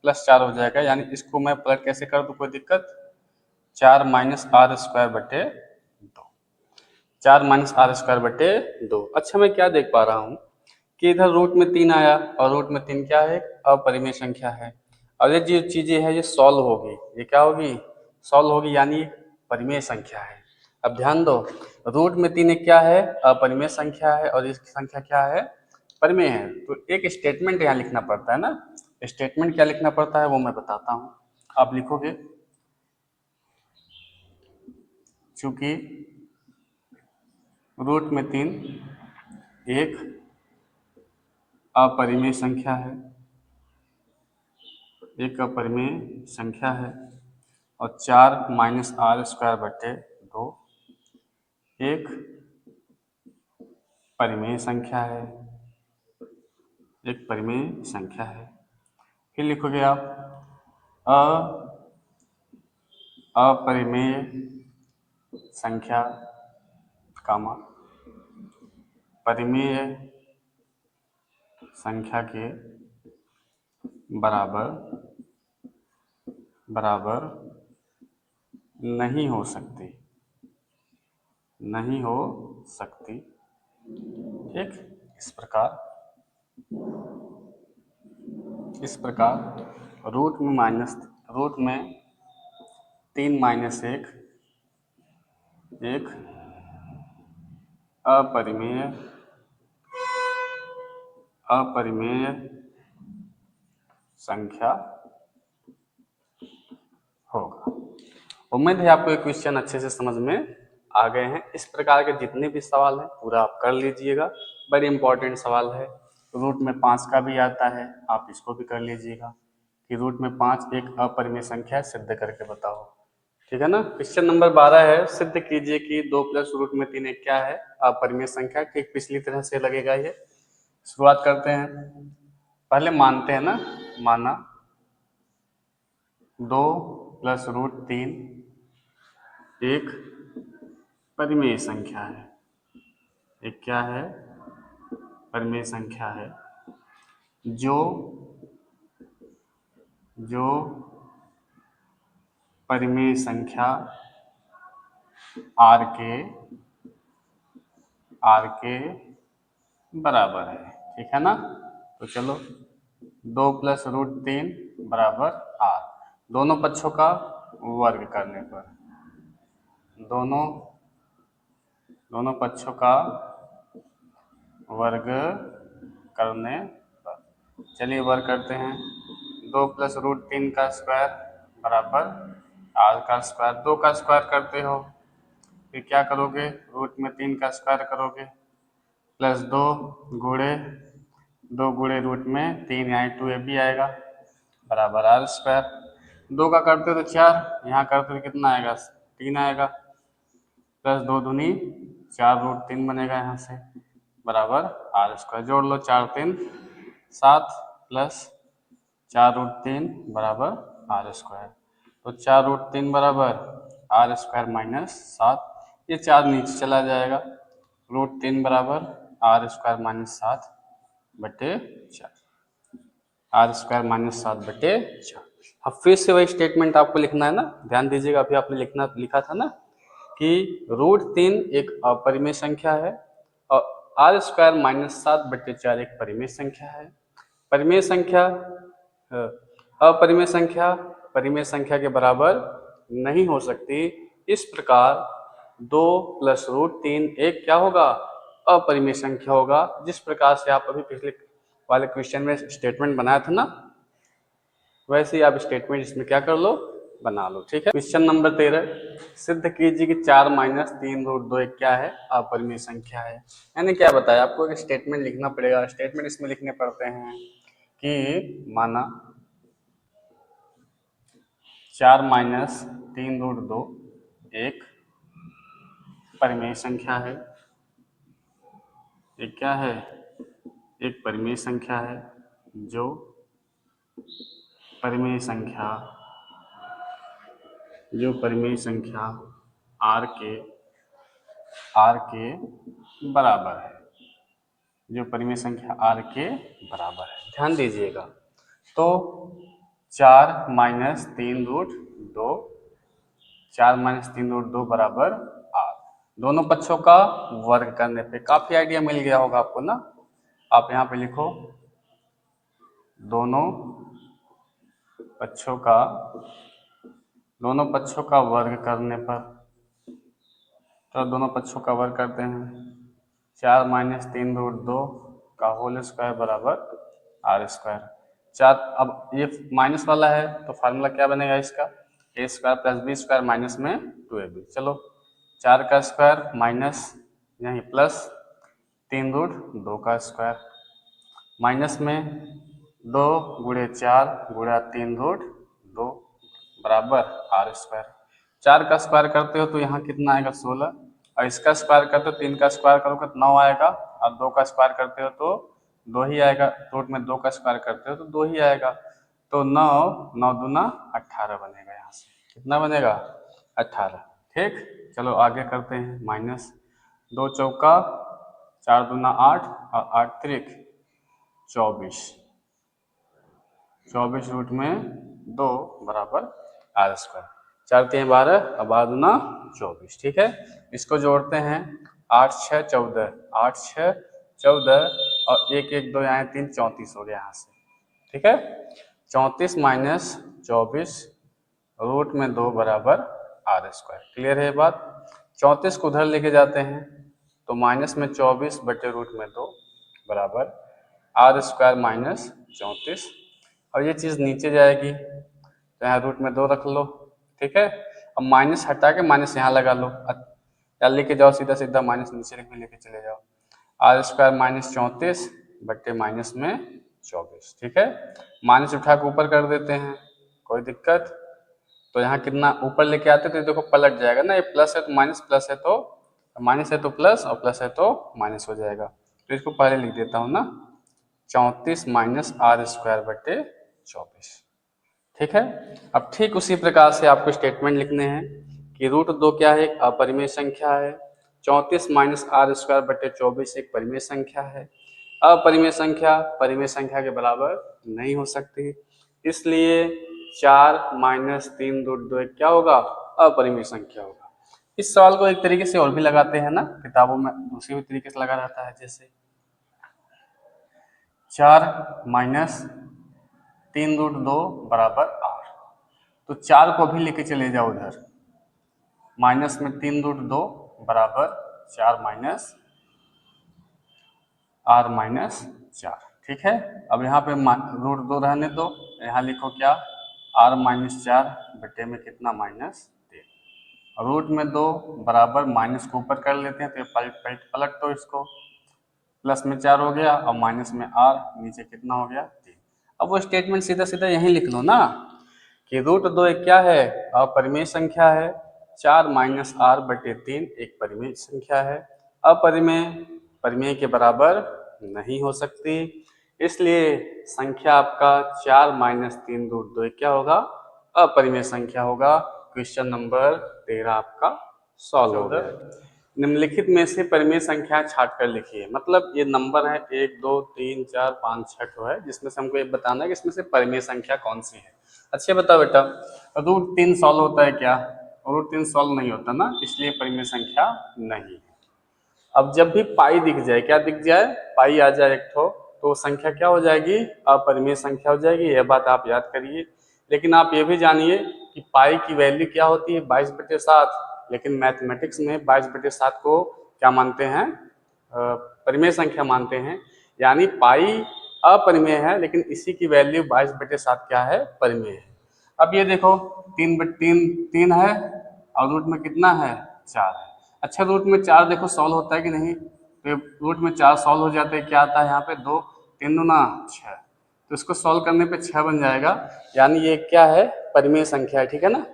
+4 हो जाएगा, यानी इसको मैं पलट कैसे कर दूँ, कोई दिक्कत, 4 माइनस आर स्क्वायर बटे 2, 4 माइनस आर स्क्वायर बटे 2। अच्छा मैं क्या देख पा रहा हूँ कि इधर रूट में 3 आया, और रूट में 3 क्या है, अपरिमेय संख्या है, और ये जो चीजें है ये सॉल्व होगी, ये क्या होगी, सॉल्व होगी, यानी परिमेय संख्या है। अब ध्यान दो, रूट में 3 एक क्या है, अपरिमेय संख्या है, और इसकी संख्या क्या है, परिमेय है। तो एक स्टेटमेंट यहाँ लिखना पड़ता है ना, स्टेटमेंट क्या लिखना पड़ता है वो मैं बताता हूँ। आप लिखोगे, चूंकि रूट में 3 एक अपरिमेय संख्या है, एक अपरिमेय संख्या है, और 4 माइनस आर स्क्वायर बटे 2 एक परिमेय संख्या है, एक परिमेय संख्या है। फिर लिखोगे आप अपरिमेय संख्या कामा परिमेय संख्या के बराबर बराबर नहीं हो सकती, नहीं हो सकती, ठीक। इस प्रकार रूट में 3 माइनस 1 एक अपरिमेय अपरिमेय संख्या होगा। उम्मीद है आपको ये क्वेश्चन अच्छे से समझ में आ गए हैं। इस प्रकार के जितने भी सवाल हैं पूरा आप कर लीजिएगा, बड़े इंपॉर्टेंट सवाल है। रूट में 5 का भी आता है, आप इसको भी कर लीजिएगा कि रूट में 5 एक अपरिमेय संख्या है, सिद्ध करके बताओ, ठीक है ना। क्वेश्चन नंबर 12 है, सिद्ध कीजिए कि 2 प्लस रूट में 3 एक क्या है, अपरिमेय संख्या। ठीक पिछली तरह से लगेगा ये। शुरुआत करते हैं, पहले मानते हैं ना, माना 2 प्लस रूट 3 एक परिमेय संख्या है, एक क्या है, परिमेय संख्या है, जो जो परिमेय संख्या आर के बराबर है, ठीक है ना। तो चलो 2 प्लस रूट 3 बराबर आर, दोनों पक्षों का वर्ग करने पर, दोनों पक्षों का वर्ग करने पर, चलिए वर्ग करते हैं। 2 प्लस रूट 3 का स्क्वायर बराबर आर का स्क्वायर, 2 का स्क्वायर करते हो फिर क्या करोगे, रूट में 3 का स्क्वायर करोगे, प्लस 2 गुणे 2 गुणे रूट में 3 यहाँ 2 ये भी आएगा बराबर आर स्क्वायर। 2 का करते तो 4, यहाँ करते तो कितना आएगा, 3 आएगा, प्लस 2 दूनी 4 रूट 3 बनेगा यहाँ से बराबर आर स्क्वायर। जोड़ लो, 4 3 7 प्लस 4 रूट 3 बराबर आर स्क्वायर। तो 4 रूट 3 बराबर आर स्क्वायर माइनस 7, ये 4 नीचे चला जाएगा, रूट 3 बराबर आर स्क्वायर माइनस 7 बटे 4, आर स्क्वायर माइनस 7 बटे 4। अब फिर से वही स्टेटमेंट आपको लिखना है ना, ध्यान दीजिएगा, अभी आपने लिखा था ना कि रूट 3 एक अपरिमेय संख्या है और आर स्क्वायर माइनस 7 बटे 4 एक परिमेय संख्या है। परिमेय संख्या अपरिमेय संख्या परिमेय संख्या के बराबर नहीं हो सकती, इस प्रकार 2 प्लस रूट 3 एक क्या होगा, अपरिमेय संख्या होगा। जिस प्रकार से आप अभी पिछले वाले क्वेश्चन में स्टेटमेंट बनाया था ना, वैसे ही आप स्टेटमेंट इसमें क्या कर लो, बना लो। ठीक है, क्वेश्चन नंबर 13, सिद्ध कीजिए कि 4 माइनस 3√2 एक क्या है, अपरिमेय संख्या है। मैंने क्या बताया आपको, एक स्टेटमेंट लिखना पड़ेगा। स्टेटमेंट इसमें लिखने पड़ते हैं कि माना 4 माइनस 3√2 एक परिमेय संख्या है। एक क्या है, एक परिमेय संख्या है, जो परिमेय संख्या आर के बराबर है, जो परिमेय संख्या आर के बराबर है। ध्यान दीजिएगा, तो 4 माइनस 3√2, 4 माइनस 3√2 बराबर आर। दोनों पक्षों का वर्ग करने पे काफी आइडिया मिल गया होगा आपको ना। आप यहाँ पे लिखो, दोनों पक्षों का वर्ग करने पर, तो दोनों पक्षों का वर्ग करते हैं, 4 माइनस 3√2 का होल स्क्वायर बराबर आर स्क्वायर। 4, अब ये माइनस वाला है तो फार्मूला क्या बनेगा इसका, A square plus B square minus में 2ab। चलो 4 का स्क्वायर माइनस यहीं प्लस 3√2 का स्क्वायर, माइनस में 2 गुणे 4 गुणा 3√2 बराबर आर स्क्वायर। 4 का स्क्वायर करते हो तो यहाँ कितना आएगा 16, और इसका स्क्वायर करते हो 3 का स्क्वायर करोगे तो 9 आएगा, और 2 का स्क्वायर करते हो तो 2 ही आएगा, रूट में 2 का स्क्वायर करते हो तो 2 ही आएगा, तो 9 9 दूना 18 बनेगा। यहाँ से कितना बनेगा 18। ठीक, चलो आगे करते हैं, माइनस 2 चौका 4 दूना 8 और 8 त्रिक 24, 24 रूट में 2 बराबर आर स्क्वायर। 4 3 12 और 12 दूना 24। ठीक है, इसको जोड़ते हैं, 8 6 14, 8 6 14 और 1 1 2 यहाँ 3 34 हो गया यहाँ से। ठीक है, 34 माइनस 24 रूट में 2 बराबर आर स्क्वायर। क्लियर है बात। 34 को उधर लेके जाते हैं तो माइनस में 24 बटे रूट में 2 बराबर आर स्क्वायर माइनस 34, और ये चीज़ नीचे जाएगी तो यहाँ रूट में 2 रख लो। ठीक है, अब माइनस हटा के माइनस यहाँ लगा लो, या लेके जाओ सीधा सीधा माइनस नीचे लेके चले जाओ, आर स्क्वायर माइनस 34 बट्टे माइनस में 24। ठीक है, माइनस उठा के ऊपर कर देते हैं, कोई दिक्कत। तो यहाँ कितना ऊपर लेके आते तो देखो पलट जाएगा ना, ये प्लस है तो माइनस, प्लस है तो माइनस, है तो प्लस, और प्लस है तो माइनस हो जाएगा। तो इसको पहले लिख देता हूँ ना, 34 माइनस आर स्क्वायर बट्टे 24। ठीक है, अब ठीक उसी प्रकार से आपको स्टेटमेंट लिखने हैं कि √2 क्या है, एक अपरिमेय संख्या है, 34 माइनस आर स्क्वायर बट्टे 24 एक परिमेय संख्या है। अपरिमेय संख्या परिमेय संख्या के बराबर नहीं हो सकती, इसलिए 4 माइनस 3√2 एक क्या होगा, अपरिमेय संख्या होगा। इस सवाल को एक तरीके से और भी लगाते हैं ना, किताबों में दूसरी भी तरीके से लगा रहता है, जैसे 4 माइनस 3√2 बराबर आर, तो 4 को भी लेके चले जाओ उधर, माइनस में 3√2 बराबर 4 माइनस आर माइनस 4। ठीक है, अब यहाँ पे √2 रहने दो, यहाँ लिखो क्या, आर माइनस 4 बटे में कितना माइनस 3, रूट में 2 बराबर माइनस को ऊपर कर लेते हैं तो पलट दो इसको, प्लस में 4 हो गया और माइनस में आर, नीचे कितना हो गया 3। अब वो स्टेटमेंट सीधा सीधा यहीं लिख लो ना कि √2 एक क्या है, अपरिमेय संख्या है, 4 माइनस आर बटे 3 एक परिमेय संख्या है, अपरिमेय परिमेय के बराबर नहीं हो सकती, इसलिए संख्या आपका 4 माइनस 3√2 क्या होगा, अपरिमेय संख्या होगा। क्वेश्चन नंबर 13 आपका सॉल्व हो गया। निम्नलिखित में से परिमेय संख्या छाट कर लिखिए, मतलब ये नंबर है 1 2 3 4 5 6 है, जिसमें से हमको ये बताना है कि इसमें से परिमेय संख्या कौन सी है। अच्छा बताओ बेटा, √3 सॉल्व होता है क्या, √3 सॉल्व नहीं होता ना, इसलिए परिमेय संख्या नहीं है। अब जब भी पाई दिख जाए, क्या दिख जाए, पाई आ जाए एक ठो, तो संख्या क्या हो जाएगी, अपरिमेय संख्या हो जाएगी, यह बात आप याद करिए। लेकिन आप ये भी जानिए कि पाई की वैल्यू क्या होती है, 22/7, लेकिन मैथमेटिक्स में 22/7 को क्या मानते हैं, परिमेय संख्या मानते हैं, यानी पाई अपरिमेय है, लेकिन इसी की वैल्यू 22/7 क्या है, परिमेय है। अब ये देखो 3/3 है और रूट में कितना है, 4 है। अच्छा रूट में 4 देखो सॉल्व होता है कि नहीं, तो रूट में 4 सॉल्व हो जाते हैं, क्या आता है यहाँ पे 2 3 दूना 6, तो इसको सॉल्व करने पे 6 बन जाएगा, यानी ये क्या है, परिमेय संख्या है, ठीक है ना।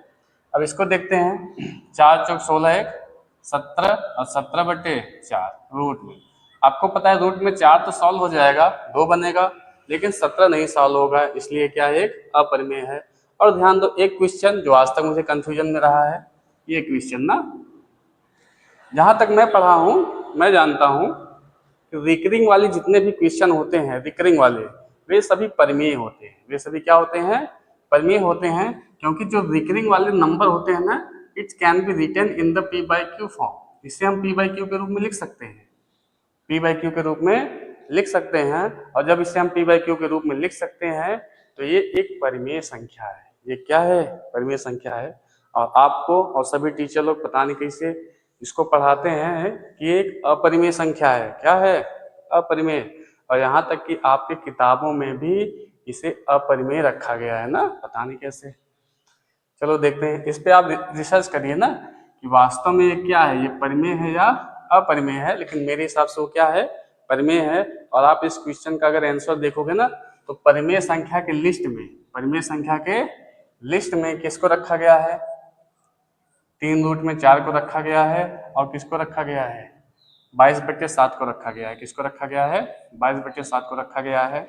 अब इसको देखते हैं, 4 चौक 16 एक 17 और 17/4 रूट में, आपको पता है रूट में 4 तो सॉल्व हो जाएगा, 2 बनेगा, लेकिन 17 नहीं सॉल्व होगा, इसलिए क्या है, एक अपरिमेय है। और ध्यान दो एक क्वेश्चन जो आज तक मुझे कंफ्यूजन में रहा है, ये क्वेश्चन ना, जहां तक मैं पढ़ा हूं मैं जानता हूं कि रिकरिंग वाले जितने भी क्वेश्चन होते हैं, रिकरिंग वाले, वे सभी परिमेय होते हैं, वे सभी क्या होते हैं, परिमेय होते हैं, क्योंकि जो रिकरिंग वाले नंबर होते हैं ना, it can be written in the p/q form, इसे हम p/q के रूप में लिख सकते हैं, p/q के रूप में लिख सकते हैं, और जब इसे हम p/q के रूप में लिख सकते हैं तो ये एक परिमेय संख्या है, ये क्या है, परिमेय संख्या है। और आपको और सभी टीचर लोग पता नहीं कैसे इसको पढ़ाते हैं कि एक अपरिमेय संख्या है, क्या है, अपरिमेय, और यहाँ तक कि आपके किताबों में भी इसे अपरिमेय रखा गया है ना, पता नहीं कैसे। चलो देखते हैं, इस पे आप रिसर्च करिए ना कि वास्तव में ये क्या है, ये परिमेय है या अपरिमेय है, लेकिन मेरे हिसाब से वो क्या है, परिमेय है। और आप इस क्वेश्चन का अगर आंसर देखोगे ना, तो परिमेय संख्या के लिस्ट में, परिमेय संख्या के लिस्ट में किसको रखा गया है, 3√4 को रखा गया है, और किसको रखा गया है, 22/7 को रखा गया है, किसको रखा गया है, 22/7 को रखा गया है।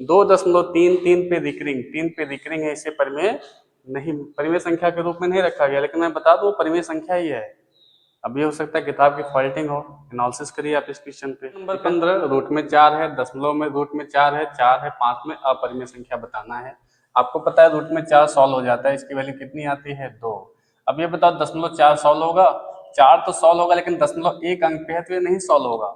2.33 पे रिकरिंग, 3 पे रिकरिंग है, इसे परिमेय नहीं, परिमेय संख्या के रूप में नहीं रखा गया, लेकिन मैं बता दूं परिमेय संख्या ही है। अब ये हो सकता है किताब की फॉल्टिंग हो, एनालिसिस करिए आप इस क्वेश्चन पे। नंबर 15 रूट में 4 है, दशमलव में रूट में 4 है, 4 है, 5 में अपरिमेय संख्या बताना है। आपको पता है रूट में 4 सॉल्व हो जाता है, इसकी वैल्यू कितनी आती है, 2। अब ये बताओ 0.4 सॉल्व होगा, 4 तो सॉल्व होगा, लेकिन 0.1 अंक पे है तो ये नहीं सॉल्व होगा,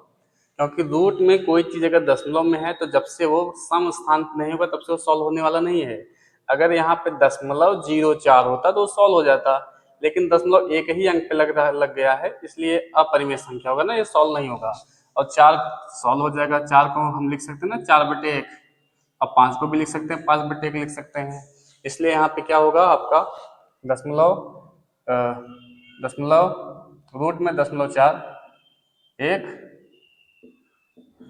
क्योंकि रूट में कोई चीज अगर दशमलव में है तो जब से वो सम स्थान पे नहीं होगा तब से वो सॉल्व होने वाला नहीं है। अगर यहाँ पे 0.04 होता तो सॉल्व हो जाता, लेकिन 0.1 ही अंक पे लग गया है, इसलिए अपरिमेय संख्या होगा ना, ये सॉल्व नहीं होगा। और 4 सॉल्व हो जाएगा, 4 को हम लिख सकते हैं ना 4/1, अब 5 को भी लिख सकते हैं 5/1 लिख सकते हैं, इसलिए यहाँ पे क्या होगा आपका दशमलव दशमलव रूट में 0.4 एक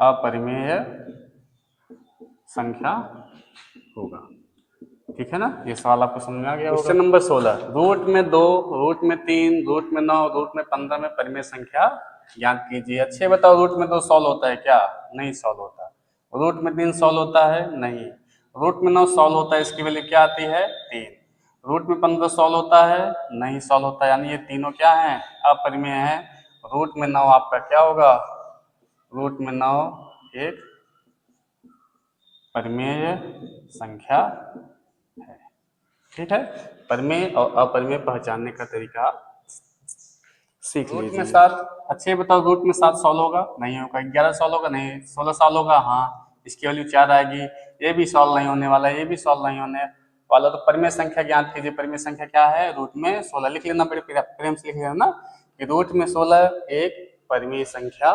अपरिमेय संख्या होगा, ठीक है ना। ये सवाल आपको समझ में आ गया होगा। क्वेश्चन नंबर 16, रूट में 2, रूट में 3, रूट में 9, रूट में 15 में परिमेय संख्या ज्ञात कीजिए। अच्छे बताओ, रूट में 2 सॉल्व होता है क्या, नहीं सॉल्व होता। रूट में 3 सॉल्व होता है, नहीं। रूट में 9 सॉल्व होता है, इसकी वैल्यू क्या आती है, 3। रूट में 15 सॉल्व होता है, नहीं सॉल्व होता, यानी ये तीनों क्या है, अपरिमेय है। रूट में 9 आपका क्या होगा, रूट में 9 एक परिमेय संख्या है, ठीक है। परिमेय और अपरिमेय पहचानने का तरीका सीख लीजिए। रूट में 7, अच्छे बताओ, रूट में 7 सॉल्व होगा, नहीं होगा। 11 सॉल्व होगा, नहीं। 16 सॉल्व होगा, हाँ, इसकी वैल्यू 4 आएगी। ये भी सॉल्व नहीं होने वाला, ये भी सॉल्व नहीं होने वाला, तो परिमेय संख्या ज्ञात कीजिए। परिमेय संख्या क्या है, रूट में 16 लिख लेना, बड़े प्रेम से लिख लेना ना कि रूट में 16 एक परिमेय संख्या।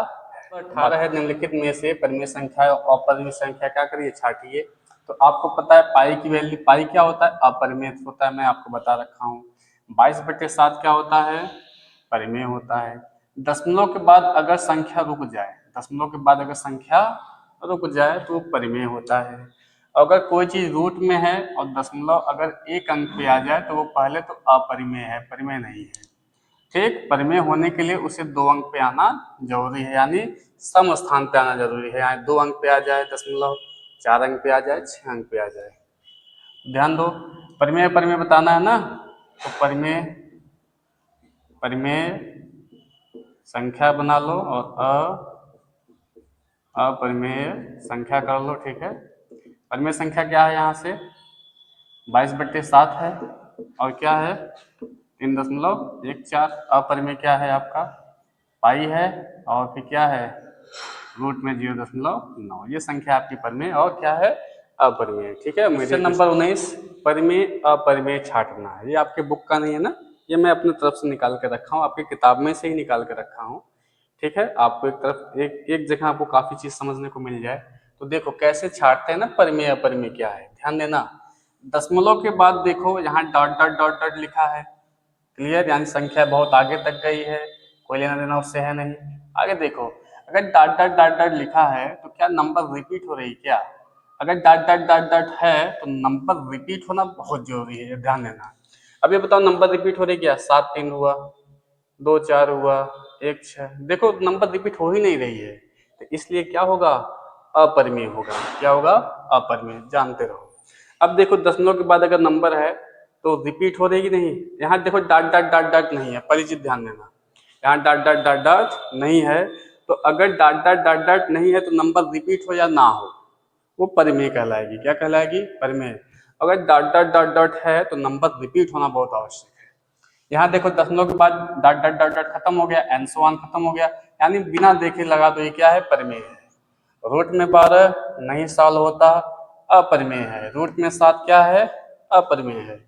18 है, निम्नलिखित में से परिमेय संख्या और अपरिमेय संख्या क्या करिए, छांटिए। तो आपको पता है पाई की वैल्यू, पाई क्या होता है, अपरिमेय होता है, मैं आपको बता रखा हूँ। 22/7 क्या होता है, परिमेय होता है। दशमलव के बाद अगर संख्या रुक जाए, दशमलव के बाद अगर संख्या रुक जाए तो परिमेय होता है। अगर कोई चीज रूट में है और दशमलव अगर एक अंक पे आ जाए तो वो पहले तो अपरिमेय है, परिमेय नहीं है, ठीक। परिमेय होने के लिए उसे 2 अंक पे आना जरूरी है, यानी सम स्थान पे आना जरूरी है, यानी 2 अंक पे आ जाए दशमलव, 4 अंक पे आ जाए, 6 अंक पे आ जाए। ध्यान दो, परिमेय परिमेय बताना है ना, तो परिमेय परिमेय संख्या बना लो और अपरिमेय संख्या कर लो, ठीक है। परिमेय संख्या क्या है, यहाँ से 22/7 है, और क्या है 3.14। अपरिमेय क्या है आपका, पाई है, और फिर क्या है रूट में 0.9, ये संख्या आपकी परिमेय और क्या है, अपरिमेय, ठीक है। क्वेश्चन नंबर 19, परिमेय अपरिमेय छांटना है। ये आपके बुक का नहीं है ना, ये मैं अपनी तरफ से निकाल के रखा हूँ, आपकी किताब में से ही निकाल के रखा हूँ, ठीक है। आपको एक तरफ एक जगह आपको काफी चीज समझने को मिल जाए, तो देखो कैसे छांटते हैं ना, परिमेय अपरिमेय क्या है, ध्यान देना। दशमलव के बाद देखो यहाँ डॉट डॉट डॉट डॉट लिखा है, क्लियर, यानी संख्या बहुत आगे तक गई है, कोई लेना देना उससे है नहीं। आगे देखो, अगर डॉट डॉट डॉट डॉट लिखा है तो क्या नंबर रिपीट हो रही है क्या? अगर डॉट डॉट डॉट डॉट है तो नंबर रिपीट होना बहुत जरूरी है, ध्यान देना। अब ये बताओ नंबर रिपीट हो रही क्या? 7 3 हुआ, 2 4 हुआ, 1 6, देखो नंबर रिपीट हो ही नहीं रही है, तो इसलिए क्या होगा? अपरिमेय होगा। क्या होगा? अपरिमेय, जानते रहो। अब देखो दशमलव के बाद अगर नंबर है तो रिपीट हो रही कि नहीं? यहाँ देखो डॉट डॉट डॉट डॉट नहीं है, परिचित ध्यान देना, यहाँ डॉट डॉट डॉट डॉट नहीं है, तो अगर डॉट डॉट डॉट डॉट नहीं है तो नंबर रिपीट हो या ना हो वो परिमेय कहलाएगी। क्या कहलाएगी? परिमेय। अगर डॉट डॉट डॉट डॉट है तो नंबर रिपीट होना बहुत आवश्यक है। यहाँ देखो दशमलव के बाद डॉट डॉट डॉट डॉट खत्म हो गया, एंड सो ऑन खत्म हो गया, यानी बिना देखे लगा दो ये क्या है? परिमेय है। रूट में 12 नहीं सॉल्व होता, अपरिमेय है। रूट में 7 क्या है? अपरिमेय है।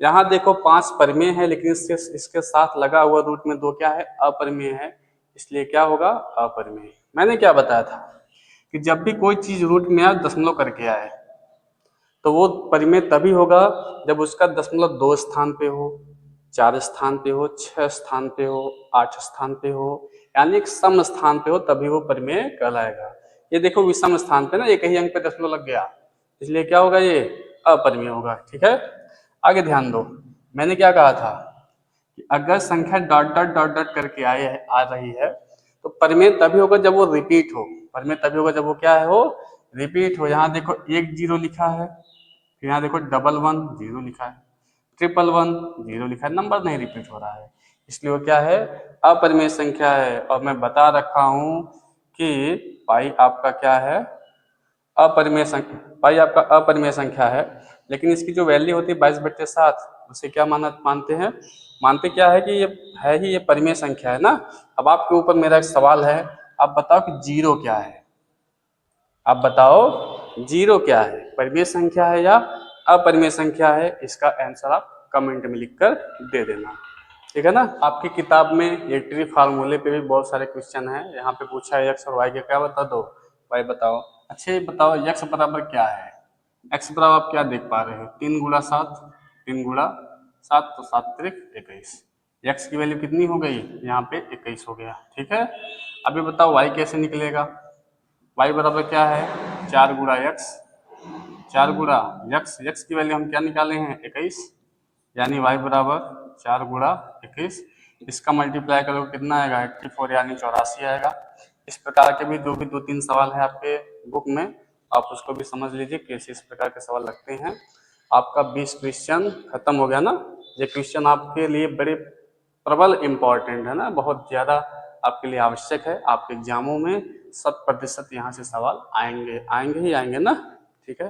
यहाँ देखो 5 परिमेय है, लेकिन इसके साथ लगा हुआ रूट में 2 क्या है? अपरिमेय है, इसलिए क्या होगा? अपरिमेय। मैंने क्या बताया था कि जब भी कोई चीज रूट में आए दशमलव करके आए तो वो परिमेय तभी होगा जब उसका दशमलव 2 स्थान पे हो, 4 स्थान पे हो, 6 स्थान पे हो, 8 स्थान पे हो, यानी एक सम स्थान पे हो, तभी वो परिमेय कहलाएगा। ये देखो विषम स्थान पे ना एक ही अंक पे दशमलव लग गया, इसलिए क्या होगा? ये अपरिमेय होगा। ठीक है, आगे ध्यान दो। मैंने क्या कहा था कि अगर संख्या डॉट डॉट डॉट डॉट करके आ रही है तो परिमेय तभी होगा जब वो रिपीट हो। परिमेय तभी होगा जब वो क्या है? हो रिपीट हो। यहाँ देखो 1 0 लिखा है, फिर यहाँ देखो 11 0 लिखा है, 111 0 लिखा है, नंबर नहीं रिपीट हो रहा है, इसलिए वो क्या है? अपरिमेय संख्या है। और मैं बता रखा हूँ कि पाई आपका क्या है? अपरिमेय संख्या। पाई आपका अपरिमेय संख्या है, लेकिन इसकी जो वैल्यू होती है 22/7, उसे क्या मानते हैं? मानते क्या है कि ये है ही ये परिमेय संख्या है ना। अब आपके ऊपर मेरा एक सवाल है, आप बताओ कि जीरो क्या है? आप बताओ जीरो क्या है? परिमेय संख्या है या अपरिमेय संख्या है? इसका आंसर आप कमेंट में लिखकर दे देना, ठीक है ना। आपकी किताब में ये ट्री फार्मूले पे भी बहुत सारे क्वेश्चन हैं। यहाँ पे पूछा है एक्स और वाई का क्या बता दो, वाई बताओ। अच्छा ये बताओ एक्स बराबर क्या है? एक्स बराबर आप क्या देख पा रहे हो? 3 गुणा 7, 3 गुणा 7 तो 7 त्रिक 21। एक्स की वैल्यू कितनी हो गई? यहाँ पे 21 हो गया, ठीक है। अभी बताओ वाई कैसे निकलेगा? वाई बराबर क्या है? 4 गुणा एक्स, 4 गुणा एक्स, एक्स की वैल्यू हम क्या निकाले हैं? 21, यानी वाई बराबर 4 गुणा 21। इसका मल्टीप्लाई करो कितना आएगा? 84, यानी 84 आएगा। इस प्रकार के भी दो तीन सवाल है आपके बुक में, आप उसको भी समझ लीजिए कैसे इस प्रकार के सवाल लगते हैं। आपका 20 क्वेश्चन खत्म हो गया ना। ये क्वेश्चन आपके लिए बड़े प्रबल इम्पोर्टेंट है ना, बहुत ज़्यादा आपके लिए आवश्यक है। आपके एग्जामों में 100% यहाँ से सवाल आएंगे, आएंगे ही आएंगे ना, ठीक है।